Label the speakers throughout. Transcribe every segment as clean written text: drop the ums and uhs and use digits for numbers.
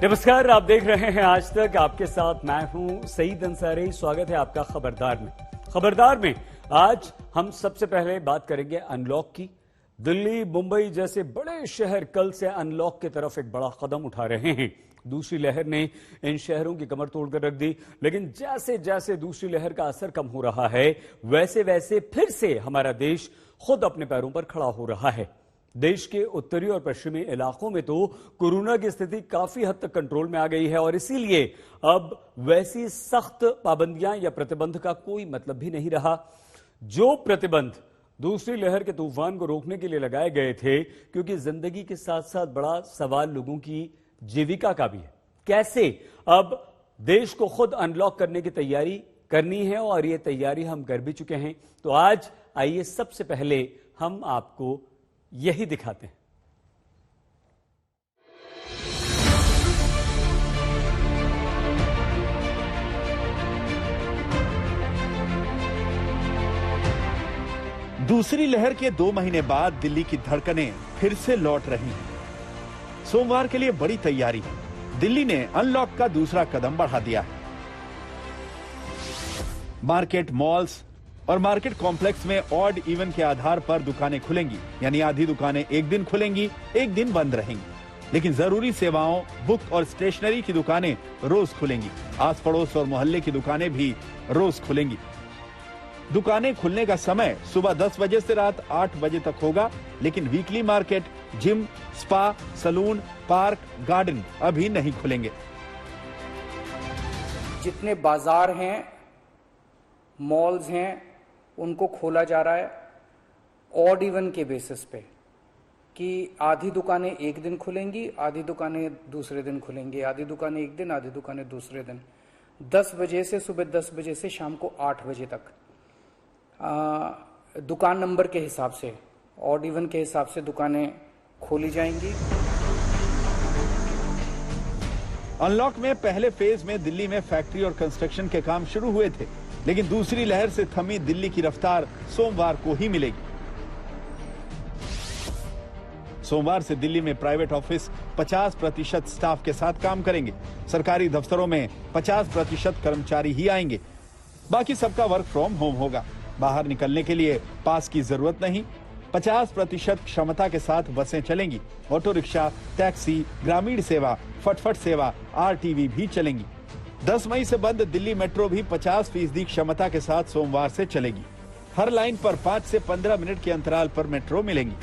Speaker 1: नमस्कार, आप देख रहे हैं आज तक। आपके साथ मैं हूं सईद अंसारी। स्वागत है आपका खबरदार में। खबरदार में आज हम सबसे पहले बात करेंगे अनलॉक की। दिल्ली, मुंबई जैसे बड़े शहर कल से अनलॉक की तरफ एक बड़ा कदम उठा रहे हैं। दूसरी लहर ने इन शहरों की कमर तोड़कर रख दी, लेकिन जैसे जैसे दूसरी लहर का असर कम हो रहा है, वैसे वैसे फिर से हमारा देश खुद अपने पैरों पर खड़ा हो रहा है। देश के उत्तरी और पश्चिमी इलाकों में तो कोरोना की स्थिति काफी हद तक कंट्रोल में आ गई है और इसीलिए अब वैसी सख्त पाबंदियां या प्रतिबंध का कोई मतलब भी नहीं रहा। जो प्रतिबंध दूसरी लहर के तूफान को रोकने के लिए लगाए गए थे, क्योंकि जिंदगी के साथ साथ बड़ा सवाल लोगों की जीविका का भी है। कैसे अब देश को खुद अनलॉक करने की तैयारी करनी है और ये तैयारी हम कर भी चुके हैं। तो आज आइए सबसे पहले हम आपको यही दिखाते हैं।
Speaker 2: दूसरी लहर के 2 महीने बाद दिल्ली की धड़कनें फिर से लौट रही हैं। सोमवार के लिए बड़ी तैयारी है। दिल्ली ने अनलॉक का दूसरा कदम बढ़ा दिया है। मार्केट, मॉल्स और मार्केट कॉम्प्लेक्स में ऑड इवन के आधार पर दुकानें खुलेंगी, यानी आधी दुकानें एक दिन खुलेंगी, एक दिन बंद रहेंगी। लेकिन जरूरी सेवाओं, बुक और स्टेशनरी की दुकानें रोज खुलेंगी। आस पड़ोस और मोहल्ले की दुकानें भी रोज खुलेंगी। दुकानें खुलने का समय सुबह 10 बजे से रात 8 बजे तक होगा, लेकिन weekly market, gym, spa, salon, park, garden अभी नहीं खुलेंगे।
Speaker 3: जितने बाजार हैं, मॉल्स हैं, उनको खोला जा रहा है ऑड इवन के बेसिस पे, कि आधी दुकानें एक दिन खुलेंगी, आधी दुकानें दूसरे दिन खुलेंगी, आधी दुकानें एक दिन, आधी दुकानें दूसरे दिन। 10 बजे से सुबह 10 बजे से शाम को 8 बजे तक दुकान नंबर के हिसाब से, ऑड इवन के हिसाब से दुकानें खोली जाएंगी।
Speaker 2: अनलॉक में पहले फेज में दिल्ली में फैक्ट्री और कंस्ट्रक्शन के काम शुरू हुए थे, लेकिन दूसरी लहर से थमी दिल्ली की रफ्तार सोमवार को ही मिलेगी। सोमवार से दिल्ली में प्राइवेट ऑफिस 50% स्टाफ के साथ काम करेंगे। सरकारी दफ्तरों में 50% कर्मचारी ही आएंगे। बाकी सबका वर्क फ्रॉम होम होगा। बाहर निकलने के लिए पास की जरूरत नहीं। 50% क्षमता के साथ बसें चलेंगी। ऑटो रिक्शा, टैक्सी, ग्रामीण सेवा, फटफट सेवा, आरटीवी भी चलेंगी। 10 मई से बंद दिल्ली मेट्रो भी 50% क्षमता के साथ सोमवार से चलेगी। हर लाइन पर 5 से 15 मिनट के अंतराल पर मेट्रो मिलेंगी।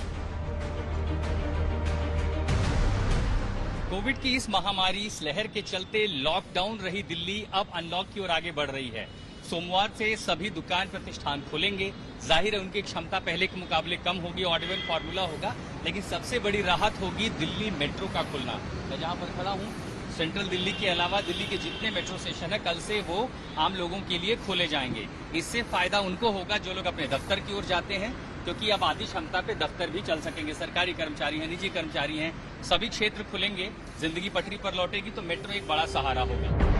Speaker 4: कोविड की इस महामारी, इस लहर के चलते लॉकडाउन रही दिल्ली अब अनलॉक की ओर आगे बढ़ रही है। सोमवार से सभी दुकान प्रतिष्ठान खुलेंगे। जाहिर है उनकी क्षमता पहले के मुकाबले कम होगी, ऑड इवन फॉर्मूला होगा, लेकिन सबसे बड़ी राहत होगी दिल्ली मेट्रो का खुलना। मैं जहां पर खड़ा हूं, सेंट्रल दिल्ली के अलावा दिल्ली के जितने मेट्रो स्टेशन है कल से वो आम लोगों के लिए खोले जाएंगे। इससे फायदा उनको होगा जो लोग अपने दफ्तर की ओर जाते हैं, क्योंकि अब आधी क्षमता पे दफ्तर भी चल सकेंगे। सरकारी कर्मचारी हैं, निजी कर्मचारी हैं, सभी क्षेत्र खुलेंगे। जिंदगी पटरी पर लौटेगी तो मेट्रो एक बड़ा सहारा होगा।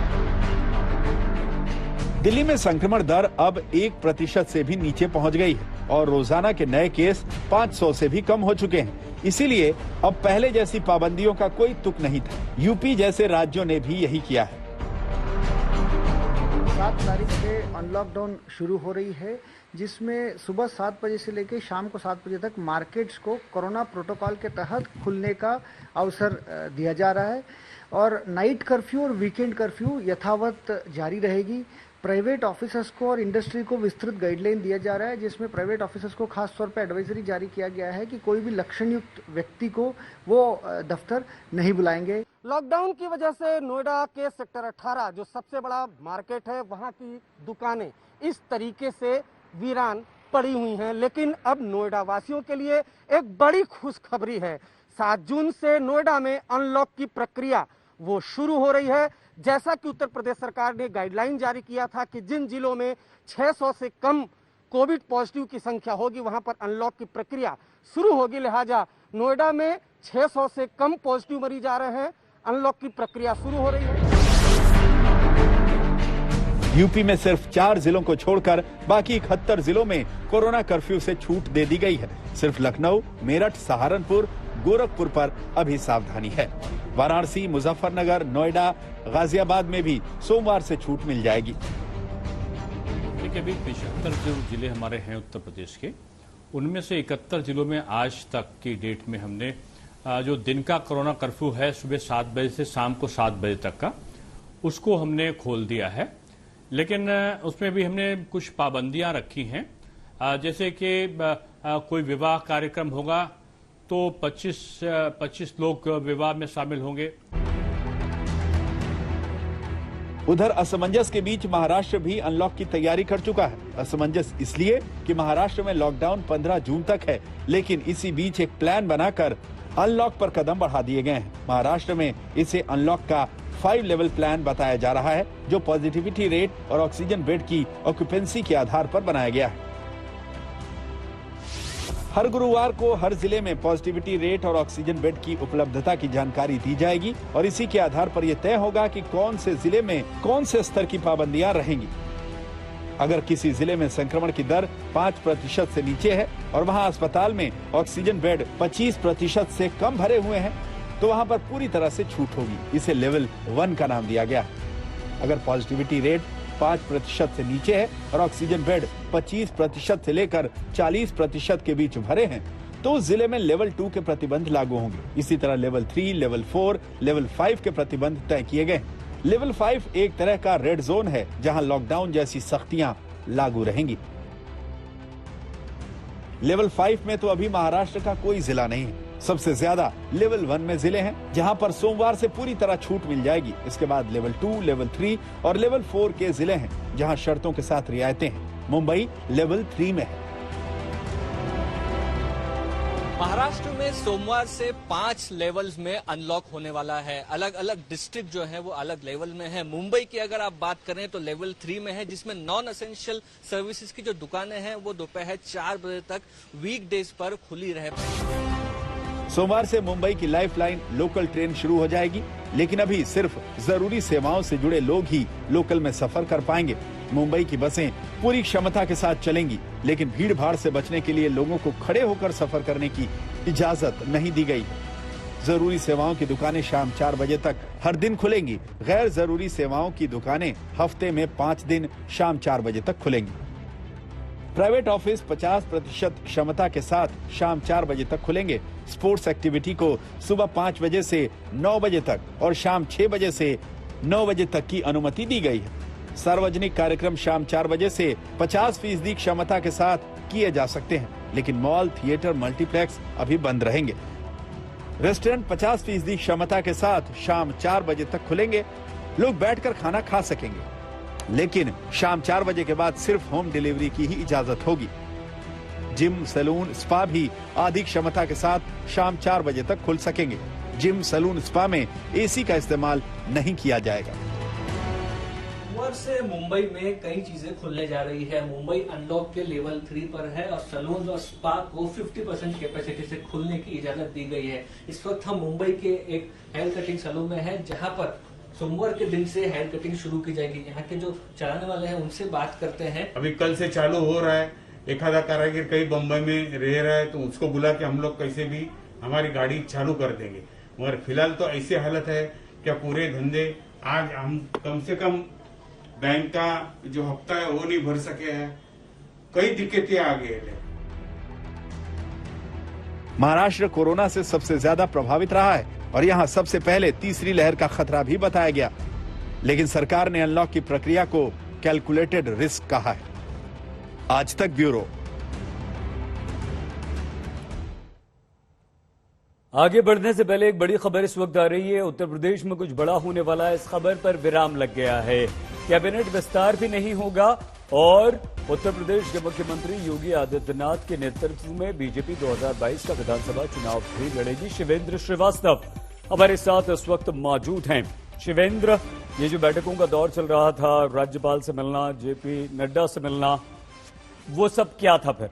Speaker 2: दिल्ली में संक्रमण दर अब 1% से भी नीचे पहुंच गई है और रोजाना के नए केस 500 से भी कम हो चुके हैं। इसीलिए अब पहले जैसी पाबंदियों का कोई तुक नहीं था। यूपी जैसे राज्यों ने भी यही किया है।
Speaker 5: 7 तारीख से अनलॉकडाउन शुरू हो रही है, जिसमें सुबह 7 बजे से लेकर शाम को 7 बजे तक मार्केट्स को कोरोना प्रोटोकॉल के तहत खुलने का अवसर दिया जा रहा है और नाइट कर्फ्यू और वीकेंड कर्फ्यू यथावत जारी रहेगी। प्राइवेट ऑफिसर्स को और इंडस्ट्री को विस्तृत गाइडलाइन दिया जा रहा है, जिसमें प्राइवेट ऑफिसर्स को खास तौर पर एडवाइजरी जारी किया गया है कि कोई भी लक्षण युक्त व्यक्ति को वो दफ्तर नहीं बुलाएंगे।
Speaker 6: लॉकडाउन की वजह से नोएडा के सेक्टर 18 जो सबसे बड़ा मार्केट है, वहां की दुकानें इस तरीके से वीरान पड़ी हुई हैं। लेकिन अब नोएडा वासियों के लिए एक बड़ी खुशखबरी है। 7 जून से नोएडा में अनलॉक की प्रक्रिया वो शुरू हो रही है। जैसा कि उत्तर प्रदेश सरकार ने गाइडलाइन जारी किया था कि जिन जिलों में 600 से कम कोविड पॉजिटिव की संख्या होगी वहां पर अनलॉक की प्रक्रिया शुरू होगी। लिहाजा नोएडा में 600 से कम पॉजिटिव मरीज आ रहे हैं, अनलॉक की प्रक्रिया शुरू हो रही है।
Speaker 2: यूपी में सिर्फ 4 जिलों को छोड़कर बाकी 71 जिलों में कोरोना कर्फ्यू से छूट दे दी गई है। सिर्फ लखनऊ, मेरठ, सहारनपुर, गोरखपुर पर अभी सावधानी है। वाराणसी, मुजफ्फरनगर, नोएडा, गाजियाबाद में भी सोमवार से छूट मिल जाएगी।
Speaker 7: देखिए, अभी 75 जो जिले हमारे हैं उत्तर प्रदेश के, उनमें से 71 जिलों में आज तक की डेट में हमने जो दिन का कोरोना कर्फ्यू है सुबह 7 बजे से शाम को 7 बजे तक का, उसको हमने खोल दिया है। लेकिन उसमें भी हमने कुछ पाबंदियां रखी हैं, जैसे कि कोई विवाह कार्यक्रम होगा तो 25 लोग विवाह में शामिल होंगे।
Speaker 2: उधर असमंजस के बीच महाराष्ट्र भी अनलॉक की तैयारी कर चुका है। असमंजस इसलिए कि महाराष्ट्र में लॉकडाउन 15 जून तक है, लेकिन इसी बीच एक प्लान बनाकर अनलॉक पर कदम बढ़ा दिए गए हैं। महाराष्ट्र में इसे अनलॉक का 5 लेवल प्लान बताया जा रहा है, जो पॉजिटिविटी रेट और ऑक्सीजन बेड की ऑक्यूपेंसी के आधार पर बनाया गया है। हर गुरुवार को हर जिले में पॉजिटिविटी रेट और ऑक्सीजन बेड की उपलब्धता की जानकारी दी जाएगी और इसी के आधार पर यह तय होगा कि कौन से जिले में कौन से स्तर की पाबंदियां रहेंगी। अगर किसी जिले में संक्रमण की दर 5% से नीचे है और वहां अस्पताल में ऑक्सीजन बेड 25% से कम भरे हुए हैं, तो वहां पर पूरी तरह से छूट होगी। इसे लेवल 1 का नाम दिया गया है। अगर पॉजिटिविटी रेट 5% से नीचे है और ऑक्सीजन बेड 25% से लेकर 40% के बीच भरे हैं, तो उस जिले में लेवल 2 के प्रतिबंध लागू होंगे। इसी तरह लेवल 3, लेवल 4, लेवल 5 के प्रतिबंध तय किए गए। लेवल 5 एक तरह का रेड जोन है, जहां लॉकडाउन जैसी सख्तियां लागू रहेंगी। लेवल 5 में तो अभी महाराष्ट्र का कोई जिला नहीं है। सबसे ज्यादा लेवल 1 में जिले हैं, जहां पर सोमवार से पूरी तरह छूट मिल जाएगी। इसके बाद लेवल 2, लेवल 3 और लेवल 4 के जिले हैं, जहां शर्तों के साथ रियायतें हैं। मुंबई लेवल 3 में है।
Speaker 8: महाराष्ट्र में सोमवार से 5 लेवल्स में अनलॉक होने वाला है। अलग अलग डिस्ट्रिक्ट जो है वो अलग लेवल में है। मुंबई की अगर आप बात करें तो लेवल 3 में है, जिसमें नॉन एसेंशियल सर्विसेज की जो दुकानें हैं वो दोपहर 4 बजे तक वीकडेज पर खुली रह पाएंगी।
Speaker 2: सोमवार से मुंबई की लाइफलाइन लोकल ट्रेन शुरू हो जाएगी, लेकिन अभी सिर्फ जरूरी सेवाओं से जुड़े लोग ही लोकल में सफर कर पाएंगे। मुंबई की बसें पूरी क्षमता के साथ चलेंगी, लेकिन भीड़ भाड़ से बचने के लिए लोगों को खड़े होकर सफर करने की इजाजत नहीं दी गई। जरूरी सेवाओं की दुकानें शाम 4 बजे तक हर दिन खुलेंगी। गैर जरूरी सेवाओं की दुकानें हफ्ते में 5 दिन शाम 4 बजे तक खुलेंगी। प्राइवेट ऑफिस 50% क्षमता के साथ शाम 4 बजे तक खुलेंगे। स्पोर्ट्स एक्टिविटी को सुबह 5 बजे से 9 बजे तक और शाम 6 बजे से 9 बजे तक की अनुमति दी गई है। सार्वजनिक कार्यक्रम शाम 4 बजे से 50% क्षमता के साथ किए जा सकते हैं, लेकिन मॉल, थिएटर, मल्टीप्लेक्स अभी बंद रहेंगे। रेस्टोरेंट 50% क्षमता के साथ शाम 4 बजे तक खुलेंगे। लोग बैठकर खाना खा सकेंगे, लेकिन शाम 4 बजे के बाद सिर्फ होम डिलीवरी की ही इजाजत होगी। जिम, सैलून, स्पा भी आधी क्षमता के साथ शाम 4 बजे तक खुल सकेंगे। जिम, सैलून, स्पा में एसी का इस्तेमाल नहीं किया जाएगा।
Speaker 8: सोमवार से मुंबई में कई चीजें खुलने जा रही है। मुंबई अनलॉक के लेवल 3 पर है और सैलून और स्पा को 50% कैपेसिटी से खुलने की इजाजत दी गई है। इस वक्त हम मुंबई के एक हेयर कटिंग सैलून में है, जहां पर सोमवार के दिन से हेयर कटिंग शुरू की जाएगी। यहाँ के जो चलाने वाले हैं उनसे बात करते हैं।
Speaker 9: अभी कल से चालू हो रहा है। एक आधा कारीगर कहीं बम्बई में रह रहा है तो उसको बुला के हम लोग कैसे भी हमारी गाड़ी चालू कर देंगे। मगर फिलहाल तो ऐसी हालत है कि पूरे धंधे आज हम कम से कम बैंक का जो हफ्ता है वो नहीं भर सके हैं। कई दिक्कतें आ गई है।
Speaker 2: महाराष्ट्र कोरोना से सबसे ज्यादा प्रभावित रहा है और यहाँ सबसे पहले तीसरी लहर का खतरा भी बताया गया, लेकिन सरकार ने अनलॉक की प्रक्रिया को कैलकुलेटेड रिस्क कहा है। आज तक ब्यूरो।
Speaker 1: आगे बढ़ने से पहले एक बड़ी खबर इस वक्त आ रही है। उत्तर प्रदेश में कुछ बड़ा होने वाला है। इस खबर पर विराम लग गया है। कैबिनेट विस्तार भी नहीं होगा और उत्तर प्रदेश के मुख्यमंत्री योगी आदित्यनाथ के नेतृत्व में बीजेपी 2022 का विधानसभा चुनाव भी लड़ेगी। शिवेंद्र श्रीवास्तव हमारे साथ इस वक्त मौजूद हैं। शिवेंद्र, ये जो बैठकों का दौर चल रहा था, राज्यपाल से मिलना, जेपी नड्डा से मिलना, वो सब क्या था फिर?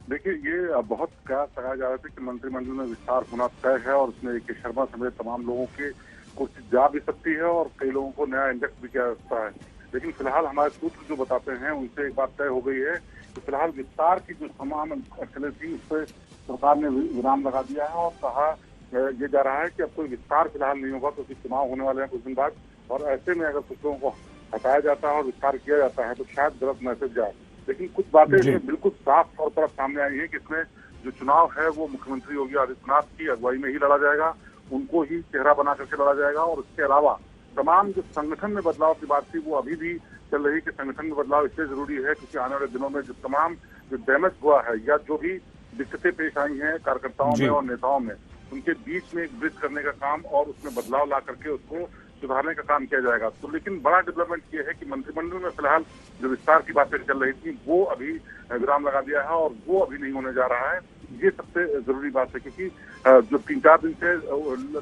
Speaker 10: देखिए, ये बहुत कहा जा रहा था कि मंत्रिमंडल में विस्तार होना तय है और उसमें के शर्मा समेत तमाम लोगों के कुर्सी जा भी सकती है और कई लोगों को नया इंडेक्स भी किया जा सकता है। लेकिन फिलहाल हमारे सूत्र जो बताते हैं उनसे एक बात तय हो गई है कि फिलहाल विस्तार की जो तमाम अड़चनें थी उस पर सरकार ने विराम लगा दिया है और कहा ये जा रहा है कि अब कोई विस्तार फिलहाल नहीं होगा क्योंकि चुनाव होने वाले हैं कुछ दिन बाद, और ऐसे में अगर कुछ लोगों को हटाया जाता है और विस्तार किया जाता है तो शायद गलत मैसेज जाए। लेकिन कुछ बातें बिल्कुल साफ तौर पर सामने आई है कि इसमें जो चुनाव है वो मुख्यमंत्री योगी आदित्यनाथ की अगुवाई में ही लड़ा जाएगा, उनको ही चेहरा बना करके लड़ा जाएगा। और इसके अलावा तमाम जो संगठन में बदलाव की बात थी वो अभी भी चल रही कि संगठन में बदलाव इसलिए जरूरी है क्योंकि आने वाले दिनों में जो तमाम जो डैमेज हुआ है या जो भी दिक्कतें पेश आई हैं कार्यकर्ताओं में और नेताओं में, उनके बीच में एक ब्रिज करने का काम और उसमें बदलाव ला करके उसको सुधारने का काम किया जाएगा। तो लेकिन बड़ा डेवलपमेंट ये है कि मंत्रिमंडल में फिलहाल जो विस्तार की बातें चल रही थी वो अभी विराम लगा दिया है और वो अभी नहीं होने जा रहा है। ये सबसे जरूरी बात है क्योंकि जो 3-4 दिन से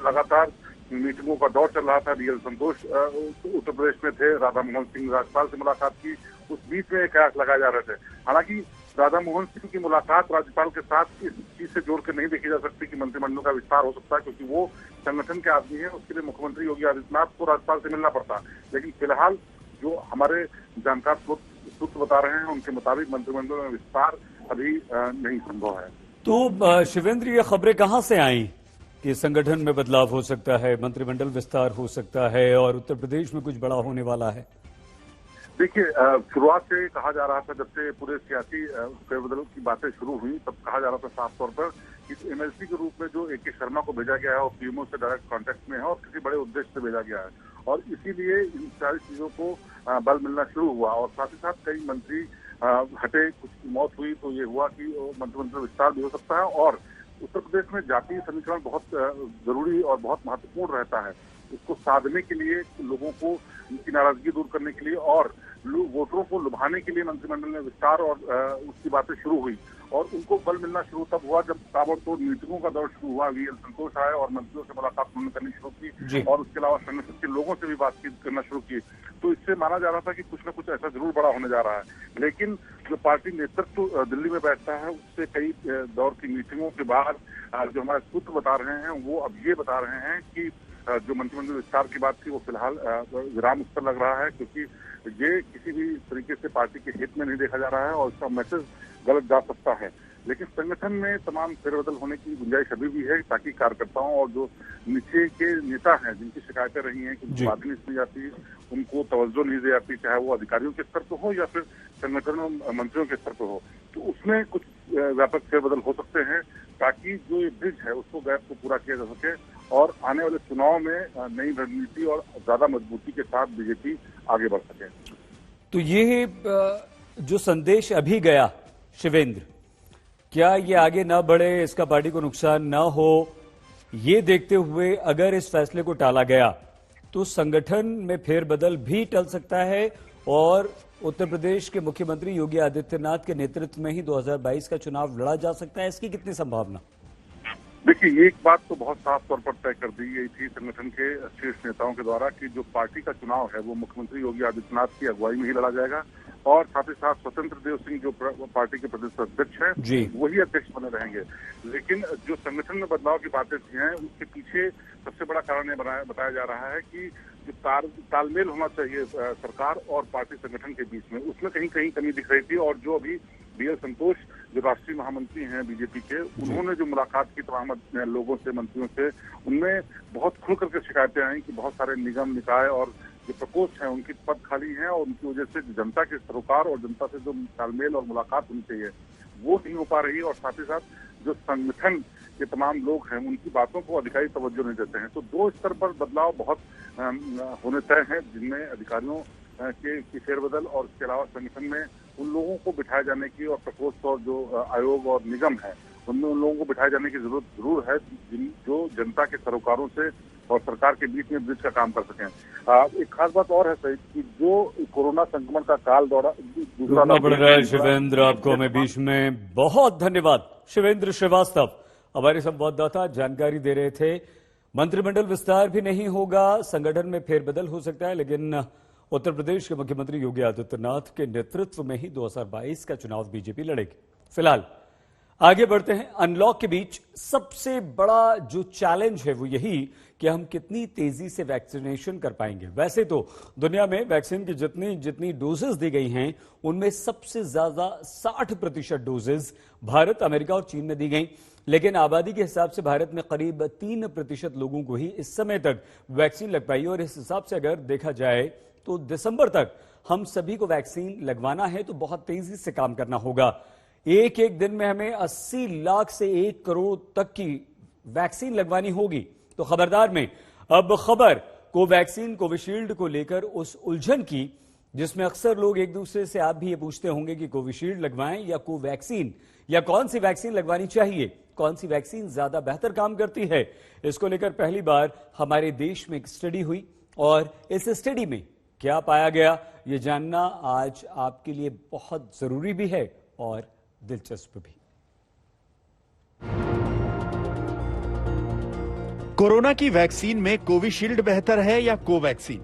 Speaker 10: लगातार मीटिंगों का दौर चल रहा था, बीएल संतोष उत्तर प्रदेश में थे, राधा मोहन सिंह राज्यपाल से मुलाकात की, उस बीच में कयास लगाए जा रहे थे। हालांकि राधा मोहन सिंह की मुलाकात राज्यपाल के साथ इस चीज से जोड़ कर नहीं देखी जा सकती कि मंत्रिमंडल का विस्तार हो सकता है क्योंकि वो संगठन के आदमी है, उसके लिए मुख्यमंत्री योगी आदित्यनाथ को राज्यपाल से मिलना पड़ता। लेकिन फिलहाल जो हमारे जानकार सूत्र बता रहे हैं उनके मुताबिक मंत्रिमंडल में विस्तार अभी नहीं संभव है।
Speaker 1: तो शिवेंद्र, ये खबरें कहां से आई कि संगठन में बदलाव हो सकता है, मंत्रिमंडल विस्तार हो सकता है और उत्तर प्रदेश में कुछ बड़ा होने वाला है?
Speaker 10: देखिए, शुरुआत से कहा जा रहा था, जब से पूरे सियासी फेरबदल की बातें शुरू हुई तब कहा जा रहा था साफ तौर पर कि एमएलसी के रूप में जो ए.के. शर्मा को भेजा गया है वो पीएमओ से डायरेक्ट कांटेक्ट में है और किसी बड़े उद्देश्य से भेजा गया है और इसीलिए इन सारी चीजों को बल मिलना शुरू हुआ। और साथ ही साथ कई मंत्री हटे, कुछ की मौत हुई तो ये हुआ कि मंत्रिमंडल विस्तार भी हो सकता है। और उत्तर प्रदेश में जातीय समीकरण बहुत जरूरी और बहुत महत्वपूर्ण रहता है। इसको साधने के लिए, लोगों को उनकी नाराजगी दूर करने के लिए और वोटरों को लुभाने के लिए मंत्रिमंडल में विस्तार और उसकी बातें शुरू हुई और उनको बल मिलना शुरू तब हुआ जब ताबड़तोड़ मीटिंगों का दौर शुरू हुआ। बीएल संतोष आए और मंत्रियों से मुलाकात उन्होंने करनी शुरू की और उसके अलावा संगठन के लोगों से भी बातचीत करना शुरू की। तो इससे माना जा रहा था कि कुछ न कुछ ऐसा जरूर बड़ा होने जा रहा है। लेकिन जो पार्टी नेतृत्व दिल्ली में बैठता है उससे कई दौर की मीटिंगों के बाद जो हमारे सूत्र बता रहे हैं वो अब ये बता रहे हैं कि जो मंत्रिमंडल विस्तार की बात थी वो फिलहाल विराम उस पर लग रहा है क्योंकि ये किसी भी तरीके से पार्टी के हित में नहीं देखा जा रहा है और इसका मैसेज गलत जा सकता है। लेकिन संगठन में तमाम फेरबदल होने की गुंजाइश अभी भी है ताकि कार्यकर्ताओं और जो नीचे के नेता हैं जिनकी शिकायतें रही हैं कि बात नहीं सुनी जाती, उनको तवज्जो नहीं दी जाती, चाहे वो अधिकारियों के स्तर पर हो या फिर संगठन मंत्रियों के स्तर पर हो, तो उसमें कुछ व्यापक फेरबदल हो सकते हैं ताकि जो ये ब्रिज है उसको गैप को पूरा किया जा सके और आने वाले चुनाव में नई रणनीति और ज्यादा मजबूती के साथ बीजेपी आगे बढ़ सके।
Speaker 1: तो ये जो संदेश अभी गया शिवेंद्र, क्या ये आगे न बढ़े, इसका पार्टी को नुकसान न हो, ये देखते हुए अगर इस फैसले को टाला गया तो संगठन में फेरबदल भी टल सकता है और उत्तर प्रदेश के मुख्यमंत्री योगी आदित्यनाथ के नेतृत्व में ही 2022 का चुनाव लड़ा जा सकता है? इसकी कितनी संभावना?
Speaker 10: देखिए, एक बात तो बहुत साफ तौर पर तय कर दी गई थी संगठन के शीर्ष नेताओं के द्वारा कि जो पार्टी का चुनाव है वो मुख्यमंत्री योगी आदित्यनाथ की अगुवाई में ही लड़ा जाएगा और साथ ही साथ स्वतंत्र देव सिंह जो पार्टी के प्रदेश अध्यक्ष हैं वही अध्यक्ष बने रहेंगे। लेकिन जो संगठन में बदलाव की बातें हैं उसके पीछे सबसे बड़ा कारण ये बताया जा रहा है कि जो तालमेल होना चाहिए सरकार और पार्टी संगठन के बीच में, उसमें कहीं कहीं कमी दिख रही थी। और जो अभी बीएल संतोष जो राष्ट्रीय महामंत्री हैं बीजेपी के, उन्होंने जो मुलाकात की तमाम लोगों से, मंत्रियों से, उनमें बहुत खुल करके शिकायतें आई कि बहुत सारे निगम, निकाय और जो प्रकोष्ठ हैं उनकी पद खाली हैं और उनकी वजह से जनता के सरोकार और जनता से जो तालमेल और मुलाकात होनी चाहिए वो नहीं हो पा रही है। और साथ ही साथ जो संगठन के तमाम लोग हैं उनकी बातों को अधिकारी तवज्जो नहीं देते हैं। तो दो स्तर पर बदलाव बहुत होने तय हैं जिनमें अधिकारियों के फेरबदल और इसके अलावा संगठन में उन लोगों को बिठाए जाने की और प्रकोष्ठ और जो आयोग और निगम है उनमें उन लोगों को बिठाए जाने की जरूरत जरूर है जो जनता के सरोकारों से और सरकार के बीच में ब्रिज का काम कर सकें। एक खास बात और है सही कि जो कोरोना संक्रमण का काल दौरा दूसरा
Speaker 1: बढ़ रहा है। शिवेंद्र, आपको हमें बीच में बहुत धन्यवाद। शिवेंद्र श्रीवास्तव हमारे संवाददाता जानकारी दे रहे थे। मंत्रिमंडल विस्तार भी नहीं होगा, संगठन में फेरबदल हो सकता है, लेकिन उत्तर प्रदेश के मुख्यमंत्री योगी आदित्यनाथ के नेतृत्व में ही 2022 का चुनाव बीजेपी लड़ेगी। फिलहाल आगे बढ़ते हैं। अनलॉक के बीच सबसे बड़ा जो चैलेंज है वो यही कि हम कितनी तेजी से वैक्सीनेशन कर पाएंगे। वैसे तो दुनिया में वैक्सीन की जितनी डोजेस दी गई हैं उनमें सबसे ज्यादा 60% डोजेस भारत, अमेरिका और चीन में दी गई। लेकिन आबादी के हिसाब से भारत में करीब 3% लोगों को ही इस समय तक वैक्सीन लग पाई और इस हिसाब से अगर देखा जाए तो दिसंबर तक हम सभी को वैक्सीन लगवाना है तो बहुत तेजी से काम करना होगा। एक एक दिन में हमें 80 लाख से 1 करोड़ तक की वैक्सीन लगवानी होगी। तो खबरदार में अब खबर कोवैक्सीन कोविशील्ड को लेकर उस उलझन की, जिसमें अक्सर लोग एक दूसरे से आप भी ये पूछते होंगे कि कोविशील्ड लगवाएं या कोवैक्सीन, या कौन सी वैक्सीन लगवानी चाहिए, कौन सी वैक्सीन ज्यादा बेहतर काम करती है। इसको लेकर पहली बार हमारे देश में एक स्टडी हुई और इस स्टडी में क्या पाया गया, ये जानना आज आपके लिए बहुत जरूरी भी है और दिलचस्प भी।
Speaker 2: कोरोना की वैक्सीन में कोविशील्ड बेहतर है या कोवैक्सीन?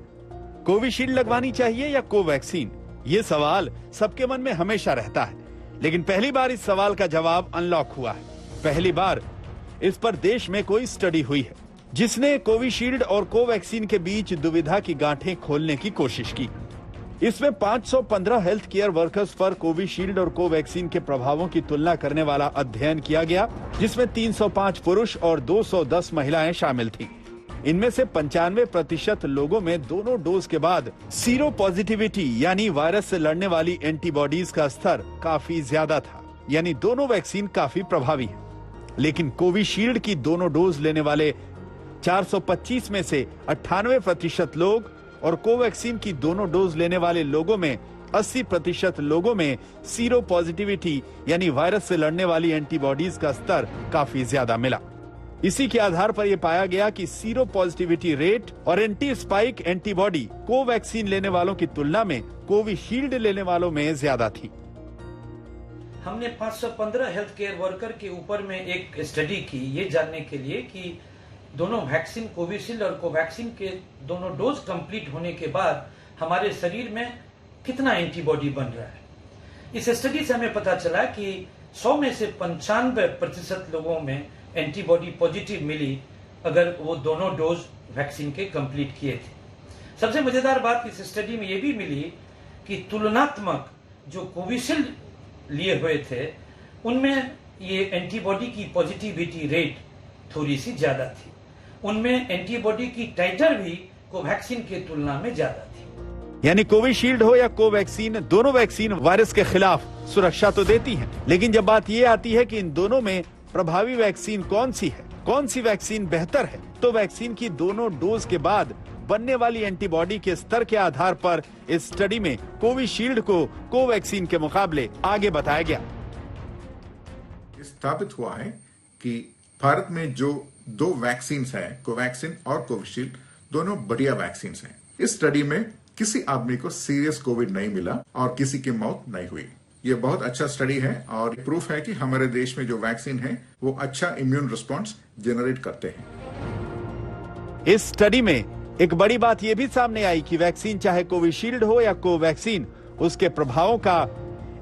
Speaker 2: कोविशील्ड लगवानी चाहिए या कोवैक्सीन? ये सवाल सबके मन में हमेशा रहता है, लेकिन पहली बार इस सवाल का जवाब अनलॉक हुआ है। पहली बार इस पर देश में कोई स्टडी हुई है जिसने कोविशील्ड और कोवैक्सीन के बीच दुविधा की गांठें खोलने की कोशिश की। इसमें 515 हेल्थ केयर वर्कर्स पर कोविशील्ड और कोवैक्सीन के प्रभावों की तुलना करने वाला अध्ययन किया गया, जिसमें 305 पुरुष और 210 महिलाएं शामिल थीं। इनमें से 95% लोगों में दोनों डोज के बाद सीरो पॉजिटिविटी यानी वायरस से लड़ने वाली एंटीबॉडीज का स्तर काफी ज्यादा था, यानी दोनों वैक्सीन काफी प्रभावी है। लेकिन कोविशील्ड की दोनों डोज लेने वाले 425 में से 98% लोग और कोवैक्सीन की दोनों डोज लेने वाले लोगों में 80% लोगों में सीरो पॉजिटिविटी यानी वायरस से लड़ने वाली एंटीबॉडीज का स्तर काफी ज्यादा मिला। इसी के आधार पर यह पाया गया कि सीरो पॉजिटिविटी रेट और एंटी स्पाइक एंटीबॉडी कोवैक्सीन लेने वालों की तुलना में कोविशील्ड लेने वालों में ज्यादा थी।
Speaker 11: हमने 515 हेल्थ केयर वर्कर के ऊपर में एक स्टडी की, ये जानने के लिए कि दोनों वैक्सीन कोविशील्ड और कोवैक्सीन के दोनों डोज कंप्लीट होने के बाद हमारे शरीर में कितना एंटीबॉडी बन रहा है। इस स्टडी से हमें पता चला कि 100 में से 95% लोगों में एंटीबॉडी पॉजिटिव मिली अगर वो दोनों डोज वैक्सीन के कंप्लीट किए थे। सबसे मजेदार बात इस स्टडी में ये भी मिली कि तुलनात्मक जो कोविशील्ड लिए हुए थे उनमें ये एंटीबॉडी की पॉजिटिविटी रेट थोड़ी सी ज्यादा थी। उनमें एंटीबॉडी की टाइटर भी कोवैक्सीन की तुलना में ज्यादा थी।
Speaker 2: यानी कोविशील्ड हो या कोवैक्सीन, दोनों वैक्सीन वायरस के खिलाफ सुरक्षा तो देती हैं, लेकिन जब बात ये आती है कि इन दोनों में प्रभावी वैक्सीन कौन सी है, कौन सी वैक्सीन बेहतर है, तो वैक्सीन की दोनों डोज के बाद बनने वाली एंटीबॉडी के स्तर के आधार पर इस स्टडी में कोविशील्ड को कोवैक्सीन के मुकाबले आगे बताया गया।
Speaker 12: स्थापित हुआ है कि भारत में जो 2 वैक्सीन हैं, कोवैक्सीन और कोविशील्ड, दोनों बढ़िया वैक्सीन हैं। इस स्टडी में किसी आदमी को सीरियस कोविड नहीं मिला और किसी की मौत नहीं हुई। ये बहुत अच्छा स्टडी है और प्रूफ है कि हमारे देश में जो वैक्सीन है वो अच्छा इम्यून रिस्पॉन्स जनरेट करते हैं।
Speaker 2: इस स्टडी में एक बड़ी बात यह भी सामने आई कि वैक्सीन चाहे कोविशील्ड हो या कोवैक्सीन, उसके प्रभावों का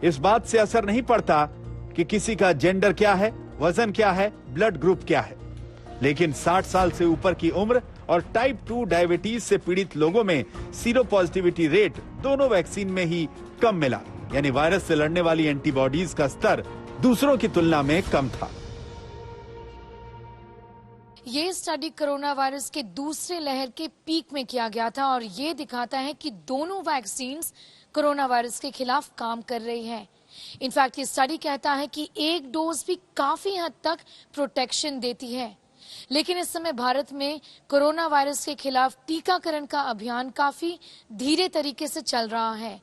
Speaker 2: इस बात से असर नहीं पड़ता कि किसी का जेंडर क्या है, वजन क्या है, ब्लड ग्रुप क्या है। लेकिन 60 साल से ऊपर की उम्र और टाइप 2 डायबिटीज से पीड़ित लोगों में सीरो पॉजिटिविटी रेट दोनों वैक्सीन में ही कम मिला, यानी वायरस से लड़ने वाली एंटीबॉडीज का स्तर दूसरों की तुलना में कम था।
Speaker 13: ये स्टडी कोरोना वायरस के दूसरे लहर के पीक में किया गया था और ये दिखाता है कि दोनों वैक्सीन कोरोना वायरस के खिलाफ काम कर रही है। इनफैक्ट ये स्टडी कहता है कि एक डोज भी काफी हद तक प्रोटेक्शन देती है। लेकिन इस समय भारत में कोरोना वायरस के खिलाफ टीकाकरण का अभियान काफी धीरे तरीके से चल रहा है।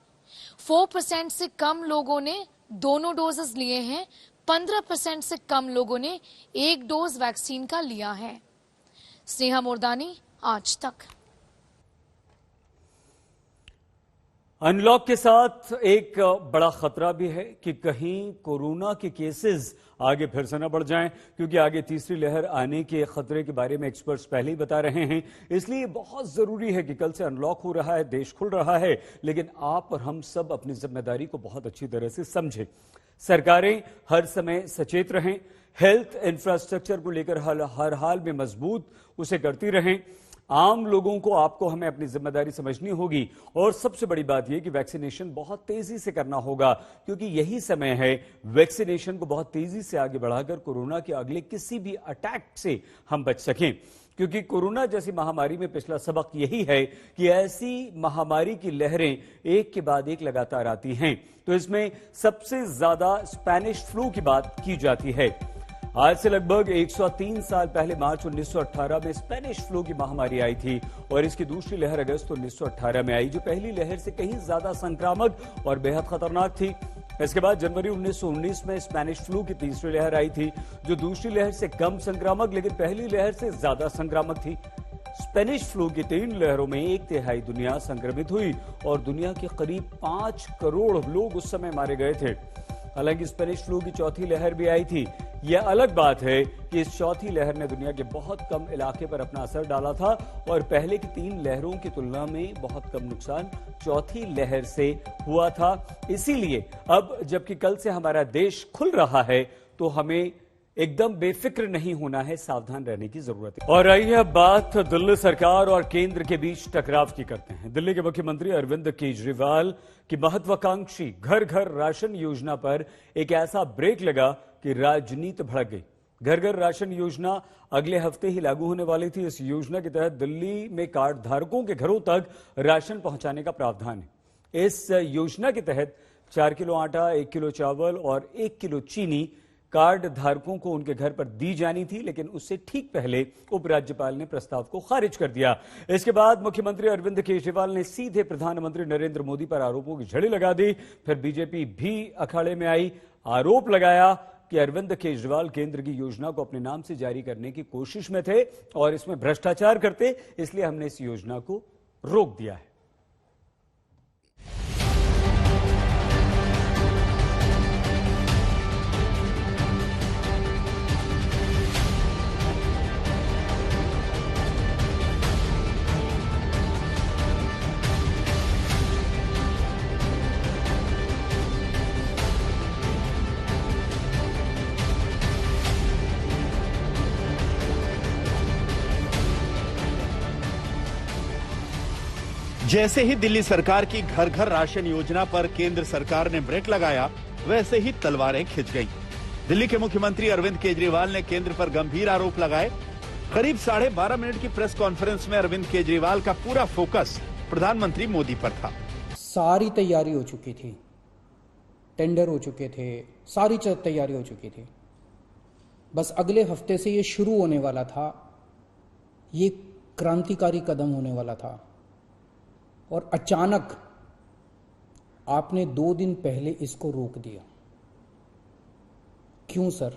Speaker 13: 4% से कम लोगों ने दोनों डोजेस लिए हैं, 15% से कम लोगों ने एक डोज वैक्सीन का लिया है। स्नेहा मोरदानी, आज तक।
Speaker 1: अनलॉक के साथ एक बड़ा खतरा भी है कि कहीं कोरोना के केसेस आगे फिर से न बढ़ जाएं, क्योंकि आगे तीसरी लहर आने के खतरे के बारे में एक्सपर्ट्स पहले ही बता रहे हैं। इसलिए बहुत जरूरी है कि कल से अनलॉक हो रहा है, देश खुल रहा है, लेकिन आप और हम सब अपनी जिम्मेदारी को बहुत अच्छी तरह से समझें। सरकारें हर समय सचेत रहें, हेल्थ इंफ्रास्ट्रक्चर को लेकर हर हाल में मजबूत उसे करती रहें। आम लोगों को, आपको, हमें अपनी जिम्मेदारी समझनी होगी और सबसे बड़ी बात यह कि वैक्सीनेशन बहुत तेजी से करना होगा, क्योंकि यही समय है वैक्सीनेशन को बहुत तेजी से आगे बढ़ाकर कोरोना के अगले किसी भी अटैक से हम बच सकें। क्योंकि कोरोना जैसी महामारी में पिछला सबक यही है कि ऐसी महामारी की लहरें एक के बाद एक लगातार आती हैं। तो इसमें सबसे ज्यादा स्पेनिश फ्लू की बात की जाती है। आज से लगभग 103 साल पहले मार्च 1918 में स्पेनिश फ्लू की महामारी आई थी और इसकी दूसरी लहर अगस्त 1918 में आई, जो पहली लहर से कहीं ज्यादा संक्रामक और बेहद खतरनाक थी। इसके बाद जनवरी 1919 में स्पेनिश फ्लू की तीसरी लहर आई थी, जो दूसरी लहर से कम संक्रामक लेकिन पहली लहर से ज्यादा संक्रामक थी। स्पेनिश फ्लू की 3 लहरों में 1/3 दुनिया संक्रमित हुई और दुनिया के करीब 5 करोड़ लोग उस समय मारे गए थे। हालांकि स्पेनिश फ्लू की चौथी लहर भी आई थी। यह अलग बात है कि इस चौथी लहर ने दुनिया के बहुत कम इलाके पर अपना असर डाला था और पहले की 3 लहरों की तुलना में बहुत कम नुकसान चौथी लहर से हुआ था। इसीलिए अब जबकि कल से हमारा देश खुल रहा है तो हमें एकदम बेफिक्र नहीं होना है, सावधान रहने की जरूरत है। और आइए अब बात दिल्ली सरकार और केंद्र के बीच टकराव की करते हैं। दिल्ली के मुख्यमंत्री अरविंद केजरीवाल की महत्वाकांक्षी घर घर राशन योजना पर एक ऐसा ब्रेक लगा कि राजनीति भड़क गई। घर घर राशन योजना अगले हफ्ते ही लागू होने वाली थी। इस योजना के तहत दिल्ली में कार्ड धारकों के घरों तक राशन पहुंचाने का प्रावधान है। इस योजना के तहत 4 किलो आटा, 1 किलो चावल और 1 किलो चीनी कार्ड धारकों को उनके घर पर दी जानी थी, लेकिन उससे ठीक पहले उपराज्यपाल ने प्रस्ताव को खारिज कर दिया। इसके बाद मुख्यमंत्री अरविंद केजरीवाल ने सीधे प्रधानमंत्री नरेंद्र मोदी पर आरोपों की झड़ी लगा दी। फिर बीजेपी भी अखाड़े में आई, आरोप लगाया कि अरविंद केजरीवाल केंद्र की योजना को अपने नाम से जारी करने की कोशिश में थे और इसमें भ्रष्टाचार करते, इसलिए हमने इस योजना को रोक दिया है।
Speaker 2: जैसे ही दिल्ली सरकार की घर घर राशन योजना पर केंद्र सरकार ने ब्रेक लगाया, वैसे ही तलवारें खिंच गईं। दिल्ली के मुख्यमंत्री अरविंद केजरीवाल ने केंद्र पर गंभीर आरोप लगाए। करीब 12.5 मिनट की प्रेस कॉन्फ्रेंस में अरविंद केजरीवाल का पूरा फोकस प्रधानमंत्री मोदी पर था।
Speaker 3: सारी तैयारी हो चुकी थी, टेंडर हो चुके थे, सारी तैयारी हो चुकी थी। बस अगले हफ्ते से ये शुरू होने वाला था, ये क्रांतिकारी कदम होने वाला था और अचानक आपने 2 दिन पहले इसको रोक दिया। क्यों सर?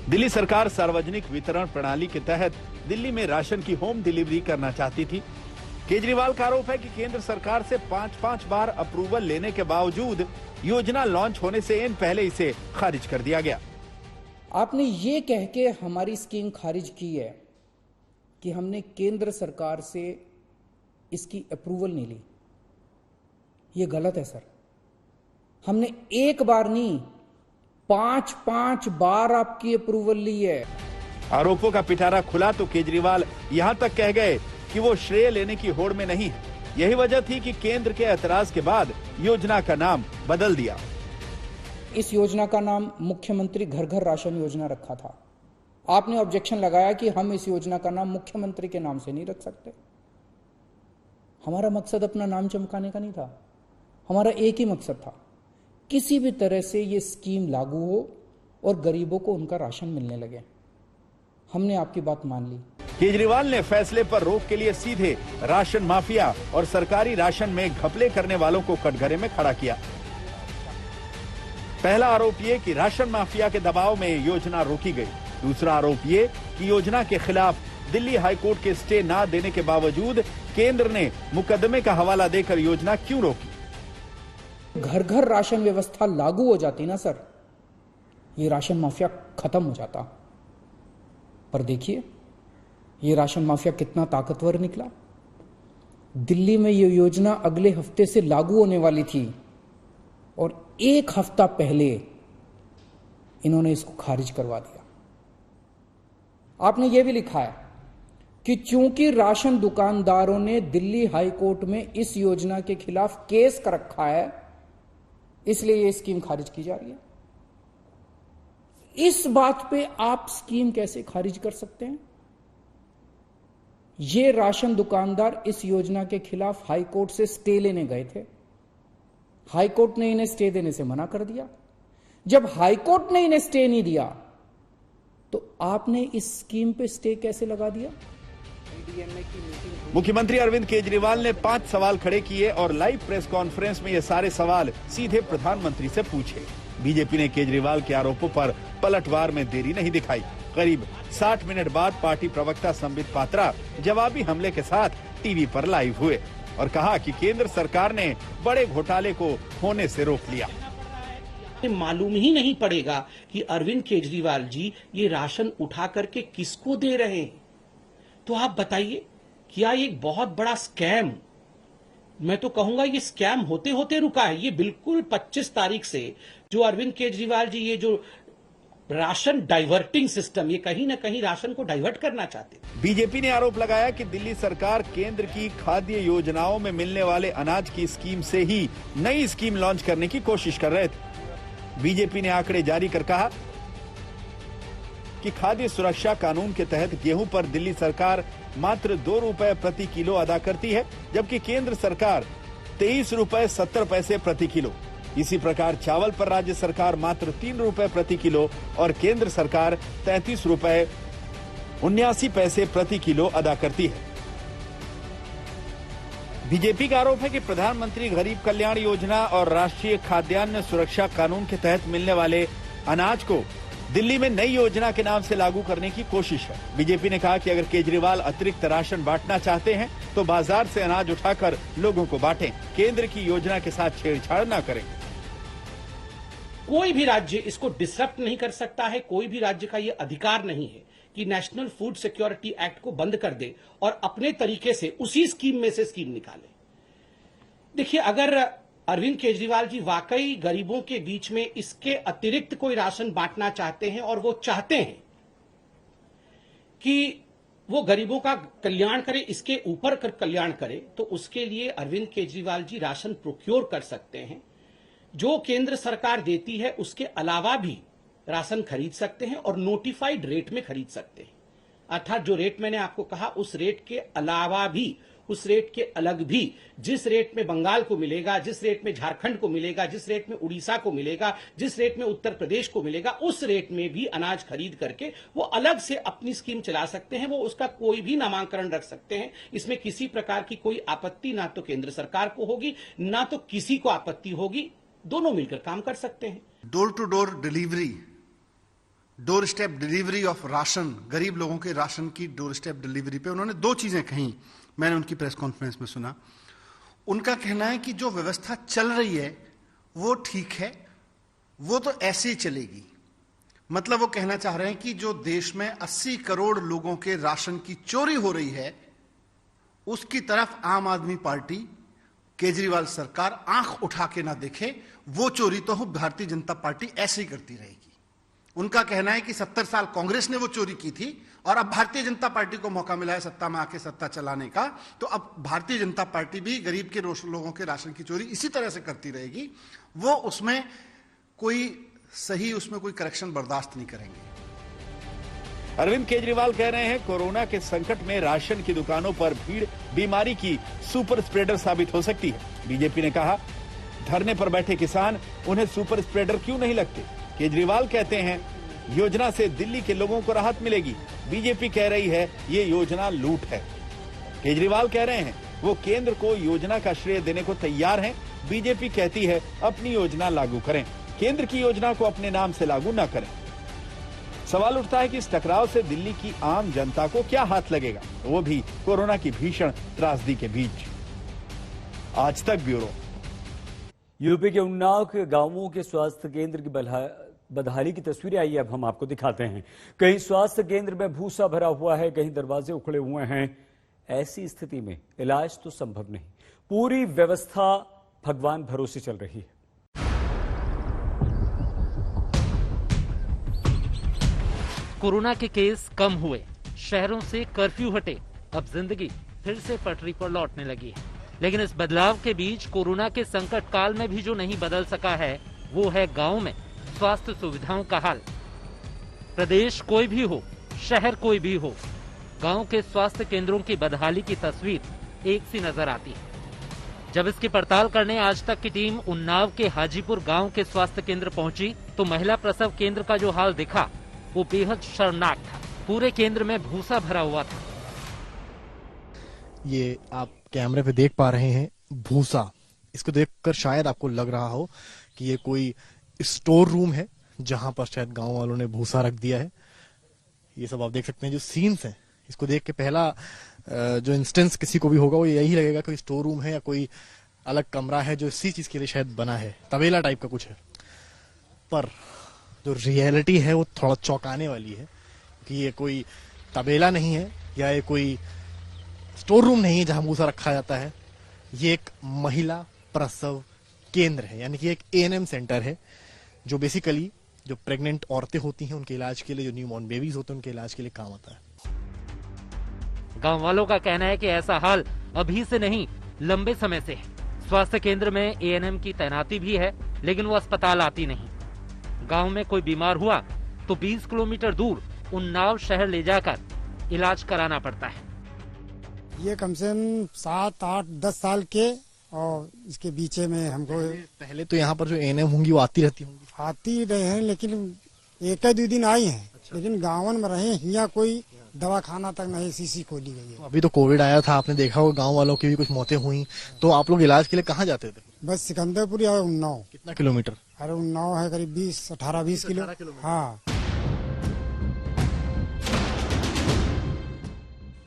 Speaker 2: दिल्ली सरकार सार्वजनिक वितरण प्रणाली के तहत दिल्ली में राशन की होम डिलीवरी करना चाहती थी। केजरीवाल का आरोप है कि केंद्र सरकार से 5-5 बार अप्रूवल लेने के बावजूद योजना लॉन्च होने से इन पहले इसे खारिज कर दिया गया।
Speaker 3: आपने ये कह के हमारी स्कीम खारिज की है कि हमने केंद्र सरकार से इसकी अप्रूवल नहीं ली। ये गलत है सर। हमने एक बार नहीं, 5-5 बार आपकी अप्रूवल ली है।
Speaker 2: आरोपों का पिटारा खुला तो केजरीवाल यहां तक कह गए कि वो श्रेय लेने की होड़ में नहीं है। यही वजह थी कि केंद्र के ऐतराज के बाद योजना का नाम बदल दिया।
Speaker 3: इस योजना का नाम मुख्यमंत्री घर घर राशन योजना रखा था। आपने ऑब्जेक्शन लगाया कि हम इस योजना का नाम मुख्यमंत्री के नाम से नहीं रख सकते। हमारा मकसद अपना नाम चमकाने का नहीं था, हमारा एक ही मकसद था, किसी भी तरह से ये स्कीम लागू हो और गरीबों को उनका राशन मिलने लगे। हमने आपकी बात मान ली।
Speaker 2: केजरीवाल ने फैसले पर रोक के लिए सीधे राशन माफिया और सरकारी राशन में घपले करने वालों को कटघरे में खड़ा किया। पहला आरोप ये कि राशन माफिया के दबाव में योजना रोकी गई। दूसरा आरोप ये कि योजना के खिलाफ दिल्ली हाईकोर्ट के स्टे ना देने के बावजूद केंद्र ने मुकदमे का हवाला देकर योजना क्यों रोकी।
Speaker 3: घर घर राशन व्यवस्था लागू हो जाती ना सर, ये राशन माफिया खत्म हो जाता। पर देखिए ये राशन माफिया कितना ताकतवर निकला। दिल्ली में ये योजना अगले हफ्ते से लागू होने वाली थी और 1 हफ्ता पहले इन्होंने इसको खारिज करवा दिया। आपने ये भी लिखा है कि चूंकि राशन दुकानदारों ने दिल्ली हाई कोर्ट में इस योजना के खिलाफ केस कर रखा है, इसलिए ये स्कीम खारिज की जा रही है। इस बात पे आप स्कीम कैसे खारिज कर सकते हैं? ये राशन दुकानदार इस योजना के खिलाफ हाई कोर्ट से स्टे लेने गए थे। हाई कोर्ट ने इन्हें स्टे देने से मना कर दिया। जब हाई कोर्ट ने इन्हें स्टे नहीं दिया तो आपने इस स्कीम पे स्टे कैसे लगा दिया?
Speaker 2: मुख्यमंत्री अरविंद केजरीवाल ने 5 सवाल खड़े किए और लाइव प्रेस कॉन्फ्रेंस में ये सारे सवाल सीधे प्रधानमंत्री से पूछे। बीजेपी ने केजरीवाल के आरोपों पर पलटवार में देरी नहीं दिखाई। करीब 60 मिनट बाद पार्टी प्रवक्ता संबित पात्रा जवाबी हमले के साथ टीवी पर लाइव हुए और कहा कि केंद्र सरकार ने बड़े घोटाले को होने से रोक लिया।
Speaker 11: मालूम ही नहीं पड़ेगा कि अरविंद केजरीवाल जी ये राशन उठा करके किसको दे रहे हैं। तो आप बताइए, क्या ये एक बहुत बड़ा स्कैम, मैं तो कहूंगा ये स्कैम होते होते रुका है। ये बिल्कुल 25 तारीख से जो अरविंद केजरीवाल जी ये जो राशन डाइवर्टिंग सिस्टम, ये कहीं ना कहीं राशन को डाइवर्ट करना चाहते।
Speaker 2: बीजेपी ने आरोप लगाया कि दिल्ली सरकार केंद्र की खाद्य योजनाओं में मिलने वाले अनाज की स्कीम से ही नई स्कीम लॉन्च करने की कोशिश कर रहे थे। बीजेपी ने आंकड़े जारी कर कहा कि खाद्य सुरक्षा कानून के तहत गेहूं पर दिल्ली सरकार मात्र 2 रुपए प्रति किलो अदा करती है, जबकि केंद्र सरकार 23 रुपए 70 पैसे प्रति किलो। इसी प्रकार चावल पर राज्य सरकार मात्र 3 रुपए प्रति किलो और केंद्र सरकार 33 रुपए 79 पैसे प्रति किलो अदा करती है। बीजेपी का आरोप है कि प्रधानमंत्री गरीब कल्याण योजना और राष्ट्रीय खाद्यान्न सुरक्षा कानून के तहत मिलने वाले अनाज को दिल्ली में नई योजना के नाम से लागू करने की कोशिश है। बीजेपी ने कहा कि अगर केजरीवाल अतिरिक्त राशन बांटना चाहते हैं तो बाजार से अनाज उठाकर लोगों को बांटें, केंद्र की योजना के साथ छेड़छाड़ न करें।
Speaker 11: कोई भी राज्य इसको डिसरप्ट नहीं कर सकता है। कोई भी राज्य का यह अधिकार नहीं है कि नेशनल फूड सिक्योरिटी एक्ट को बंद कर दे और अपने तरीके से उसी स्कीम में से स्कीम निकाले। देखिए, अगर अरविंद केजरीवाल जी वाकई गरीबों के बीच में इसके अतिरिक्त कोई राशन बांटना चाहते हैं और वो चाहते हैं कि वो गरीबों का कल्याण करे, इसके ऊपर कर कल्याण करे, तो उसके लिए अरविंद केजरीवाल जी राशन प्रोक्योर कर सकते हैं। जो केंद्र सरकार देती है उसके अलावा भी राशन खरीद सकते हैं और नोटिफाइड रेट में खरीद सकते हैं। अर्थात जो रेट मैंने आपको कहा उस रेट के अलावा भी, उस रेट के अलग भी, जिस रेट में बंगाल को मिलेगा, जिस रेट में झारखंड को मिलेगा, जिस रेट में उड़ीसा को मिलेगा, जिस रेट में उत्तर प्रदेश को मिलेगा, उस रेट में भी अनाज खरीद करके वो अलग से अपनी स्कीम चला सकते हैं। वो उसका कोई भी नामांकन रख सकते हैं। इसमें किसी प्रकार की कोई आपत्ति ना तो केंद्र सरकार को होगी ना तो किसी को आपत्ति होगी। दोनों मिलकर काम कर सकते हैं।
Speaker 14: Door to door delivery, doorstep delivery of ration, गरीब लोगों के राशन की डोर स्टेप डिलीवरी पे उन्होंने 2 चीजें कही। मैंने उनकी प्रेस कॉन्फ्रेंस में सुना। उनका कहना है कि जो व्यवस्था चल रही है वो ठीक है, वो तो ऐसे ही चलेगी। मतलब वो कहना चाह रहे हैं कि जो देश में 80 करोड़ लोगों के राशन की चोरी हो रही है उसकी तरफ आम आदमी पार्टी, केजरीवाल सरकार आंख उठा के ना देखे। वो चोरी तो भारतीय जनता पार्टी ऐसे ही करती रहेगी। उनका कहना है कि 70 साल कांग्रेस ने वो चोरी की थी और अब भारतीय जनता पार्टी को मौका मिला है सत्ता में आके सत्ता चलाने का, तो अब भारतीय जनता पार्टी भी गरीब के लोगों के राशन की चोरी इसी तरह से करती रहेगी। वो उसमें कोई सही, उसमें कोई करेक्शन बर्दाश्त नहीं करेंगे।
Speaker 2: अरविंद केजरीवाल कह रहे हैं कोरोना के संकट में राशन की दुकानों पर भीड़ बीमारी की सुपर स्प्रेडर साबित हो सकती है। बीजेपी ने कहा धरने पर बैठे किसान उन्हें सुपर स्प्रेडर क्यों नहीं लगते। केजरीवाल कहते हैं योजना से दिल्ली के लोगों को राहत मिलेगी। बीजेपी कह रही है ये योजना लूट है। केजरीवाल कह रहे हैं वो केंद्र को योजना का श्रेय देने को तैयार हैं। बीजेपी कहती है अपनी योजना लागू करें, केंद्र की योजना को अपने नाम से लागू न करें। सवाल उठता है कि इस टकराव से दिल्ली की आम जनता को क्या हाथ लगेगा, वो भी कोरोना की भीषण त्रासदी के बीच। आज तक ब्यूरो।
Speaker 1: यूपी के उन्नाव के गांवों के स्वास्थ्य केंद्र की बदहाली की तस्वीरें आई अब हम आपको दिखाते हैं। कहीं स्वास्थ्य केंद्र में भूसा भरा हुआ है, कहीं दरवाजे उखड़े हुए हैं। ऐसी स्थिति में इलाज तो संभव नहीं, पूरी व्यवस्था भगवान भरोसे चल रही है।
Speaker 15: कोरोना के केस कम हुए, शहरों से कर्फ्यू हटे, अब जिंदगी फिर से पटरी पर लौटने लगी है। लेकिन इस बदलाव के बीच कोरोना के संकट काल में भी जो नहीं बदल सका है वो है गांव में स्वास्थ्य सुविधाओं का हाल। प्रदेश कोई भी हो, शहर कोई भी हो, गांव के स्वास्थ्य केंद्रों की बदहाली की तस्वीर एक सी नजर आती है। जब इसकी पड़ताल करने आज तक की टीम उन्नाव के हाजीपुर गांव के स्वास्थ्य केंद्र पहुंची तो महिला प्रसव केंद्र का जो हाल दिखा वो बेहद शर्मनाक था। पूरे केंद्र में भूसा भरा हुआ था।
Speaker 16: ये आप कैमरे पे देख पा रहे हैं भूसा। इसको देखकर शायद आपको लग रहा हो कि ये कोई स्टोर रूम है जहां पर शायद गांव वालों ने भूसा रख दिया है। ये सब आप देख सकते हैं जो सीन्स हैं, इसको देख के पहला जो इंस्टेंस किसी को भी होगा वो यही लगेगा कोई स्टोर रूम है या कोई अलग कमरा है जो इसी चीज के लिए शायद बना है, तबेला टाइप का कुछ है। पर जो रियलिटी है वो थोड़ा चौंकाने वाली है कि ये कोई तबेला नहीं है या ये कोई स्टोर रूम नहीं है जहां भूसा रखा जाता है। ये एक महिला प्रसव केंद्र है, यानी कि एक एएनएम सेंटर है जो बेसिकली जो प्रेग्नेंट औरतें होती हैं उनके इलाज के लिए, जो न्यूबॉर्न बेबीज होते हैं उनके इलाज के लिए काम आता है।
Speaker 15: गांव वालों का कहना है कि ऐसा हाल अभी से नहीं, लंबे समय से है। स्वास्थ्य केंद्र में एएनएम की तैनाती भी है लेकिन वो अस्पताल आती नहीं। गांव में कोई बीमार हुआ तो 20 किलोमीटर दूर उन्नाव शहर ले जाकर इलाज कराना पड़ता है।
Speaker 17: ये कम से कम 7, 8, 10 साल के और इसके बीचे में हमको
Speaker 16: पहले तो यहाँ पर जो एएनएम होंगी वो आती रहती होंगी।
Speaker 17: आती रहे हैं लेकिन एक ही 2 दिन आई हैं। अच्छा। लेकिन गाँवन में रहे यहाँ कोई दवा खाना तक नहीं सीसी खोली गई है।
Speaker 16: अभी तो कोविड आया था, आपने देखा होगा गांव वालों की भी कुछ मौतें हुई, तो आप लोग इलाज के लिए कहाँ जाते थे?
Speaker 17: बस सिकंदरपुर या उन्नाव।
Speaker 16: कितना किलोमीटर?
Speaker 17: अरे उन्नाव है करीब 18-20 किलो। हाँ।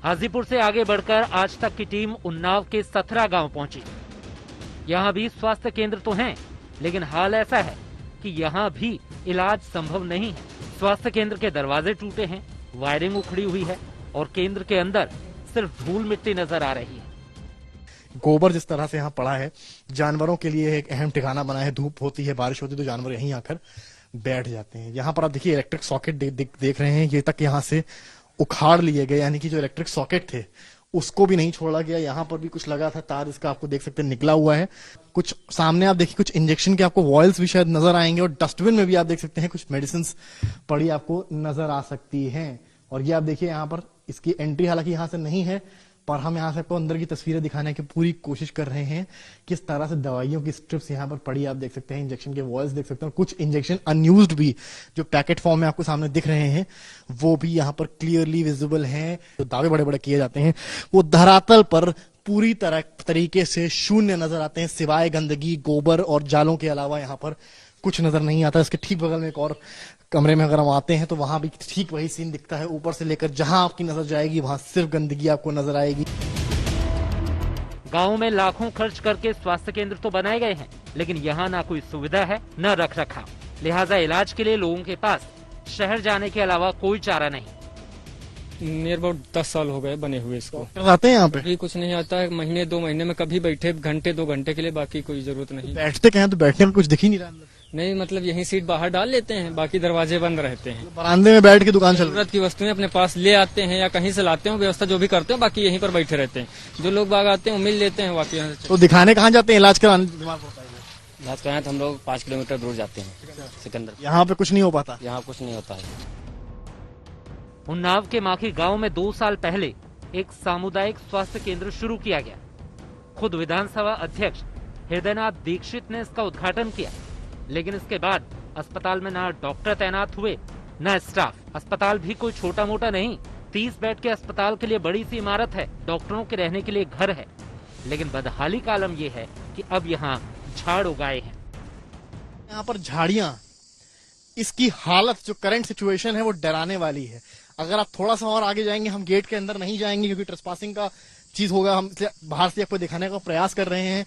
Speaker 15: हाजीपुर से आगे बढ़कर आज तक की टीम उन्नाव के 17 गांव पहुंची। यहाँ भी स्वास्थ्य केंद्र तो हैं, लेकिन हाल ऐसा है कि यहाँ भी इलाज संभव नहीं है। स्वास्थ्य केंद्र के दरवाजे टूटे हैं, वायरिंग उखड़ी हुई है और केंद्र के अंदर सिर्फ धूल मिट्टी नजर आ रही है।
Speaker 16: गोबर जिस तरह से यहाँ पड़ा है, जानवरों के लिए एक अहम ठिकाना बना है। धूप होती है, बारिश होती है तो जानवर यहीं आकर बैठ जाते हैं। यहाँ पर आप देखिए इलेक्ट्रिक सॉकेट देख रहे हैं, ये तक यहाँ से उखाड़ लिए गए, यानी कि जो इलेक्ट्रिक सॉकेट थे उसको भी नहीं छोड़ा गया। यहाँ पर भी कुछ लगा था तार, इसका आपको देख सकते हैं निकला हुआ है। कुछ सामने आप देखिए कुछ इंजेक्शन के आपको वॉयल्स भी शायद नजर आएंगे और डस्टबिन में भी आप देख सकते हैं कुछ मेडिसिन पड़ी आपको नजर आ सकती हैं। और ये आप देखिए यहाँ पर इसकी एंट्री हालांकि यहाँ से नहीं है, पर हम यहाँ से आपको अंदर की तस्वीरें दिखाने की पूरी कोशिश कर रहे हैं। किस तरह से दवाइयों की स्ट्रिप्स यहाँ पर पड़ी आप देख सकते हैं, इंजेक्शन के वॉयल्स देख सकते हैं, और कुछ इंजेक्शन अनयूज्ड भी जो पैकेट फॉर्म में आपको सामने दिख रहे हैं वो भी यहाँ पर क्लियरली विजिबल हैं। जो दावे बड़े बड़े किए जाते हैं वो धरातल पर पूरी तरीके से शून्य नजर आते हैं, सिवाय गंदगी, गोबर और जालों के अलावा यहाँ पर कुछ नजर नहीं आता। इसके ठीक बगल में एक और कमरे में अगर हम आते हैं तो वहां भी ठीक वही सीन दिखता है। ऊपर से लेकर जहां आपकी नजर जाएगी वहां सिर्फ गंदगी आपको नजर आएगी।
Speaker 15: गांव में लाखों खर्च करके स्वास्थ्य केंद्र तो बनाए गए हैं, लेकिन यहाँ ना कोई सुविधा है न रख रखाव, लिहाजा इलाज के लिए लोगों के पास शहर जाने के अलावा कोई चारा नहीं।
Speaker 18: नियर अबाउट 10 साल हो गए बने हुए इसको।
Speaker 16: आते हैं यहाँ पे?
Speaker 18: अभी कुछ नहीं आता है, महीने 2 महीने में कभी बैठे घंटे 2 घंटे के लिए, बाकी कोई जरूरत नहीं।
Speaker 16: बैठते कहीं तो बैठने में कुछ दिख ही नहीं रहा।
Speaker 18: नहीं मतलब यही सीट बाहर डाल लेते हैं, बाकी दरवाजे बंद रहते हैं।
Speaker 16: बरामदे में बैठ के दुकान चल
Speaker 18: जरूरत की वस्तुएं अपने पास ले आते हैं या कहीं से लाते हैं, व्यवस्था जो भी करते हैं, बाकी यहीं पर बैठे रहते हैं। जो लोग बाग आते हैं वो मिल लेते हैं, बाकी यहाँ से।
Speaker 16: तो दिखाने कहाँ जाते हैं? इलाज कराने?
Speaker 18: इलाज कराने तो हम लोग 5 किलोमीटर दूर जाते हैं सिकंदर।
Speaker 16: यहाँ पे कुछ नहीं हो पाता?
Speaker 18: यहाँ कुछ नहीं होता है।
Speaker 15: उन्नाव के माखी गांव में 2 साल पहले एक सामुदायिक स्वास्थ्य केंद्र शुरू किया गया। खुद विधानसभा अध्यक्ष हृदयनाथ दीक्षित ने इसका उद्घाटन किया, लेकिन इसके बाद अस्पताल में ना डॉक्टर तैनात हुए न स्टाफ। अस्पताल भी कोई छोटा मोटा नहीं, 30 बेड के अस्पताल के लिए बड़ी सी इमारत है, डॉक्टरों के रहने के लिए घर है। लेकिन बदहाली का आलम यह है कि अब यहाँ झाड़ उगाए हैं।
Speaker 16: यहाँ पर झाड़ियां, इसकी हालत जो करंट सिचुएशन है वो डराने वाली है। अगर आप थोड़ा सा और आगे जाएंगे, हम गेट के अंदर नहीं जाएंगे क्योंकि ट्रेसपासिंग का चीज होगा, हम बाहर से आपको दिखाने का प्रयास कर रहे हैं।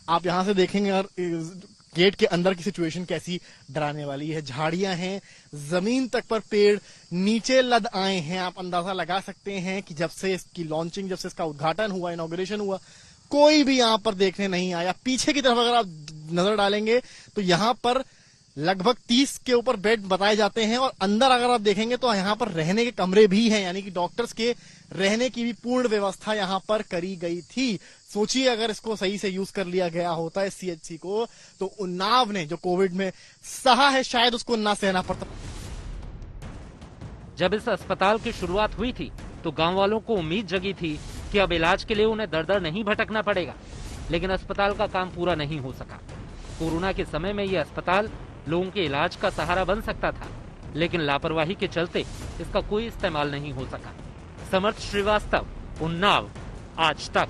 Speaker 16: आप यहाँ से देखेंगे और गेट के अंदर की सिचुएशन कैसी डराने वाली है। झाड़ियां हैं, जमीन तक पर पेड़ नीचे लद आए हैं। आप अंदाजा लगा सकते हैं कि जब से इसकी लॉन्चिंग, जब से इसका उद्घाटन हुआ, इनॉग्रेशन हुआ, कोई भी यहाँ पर देखने नहीं आया। पीछे की तरफ अगर आप नजर डालेंगे तो यहाँ पर लगभग 30 के ऊपर बेड बताए जाते हैं और अंदर अगर आप देखेंगे तो यहाँ पर रहने के कमरे भी हैं, यानी कि डॉक्टर्स के रहने की भी पूर्ण व्यवस्था यहाँ पर करी गई थी। सोचिए अगर इसको सही से यूज कर लिया गया होता है CHC को, तो उन्नाव ने जो कोविड में सहा है शायद उसको ना सहना पड़ता।
Speaker 15: जब इस अस्पताल की शुरुआत हुई थी तो गांव वालों को उम्मीद जगी थी कि अब इलाज के लिए उन्हें दर दर नहीं भटकना पड़ेगा, लेकिन अस्पताल का काम पूरा नहीं हो सका। कोरोना के समय में यह अस्पताल लोगों के इलाज का सहारा बन सकता था, लेकिन लापरवाही के चलते इसका कोई इस्तेमाल नहीं हो सका। समर्थ श्रीवास्तव, उन्नाव, आज तक।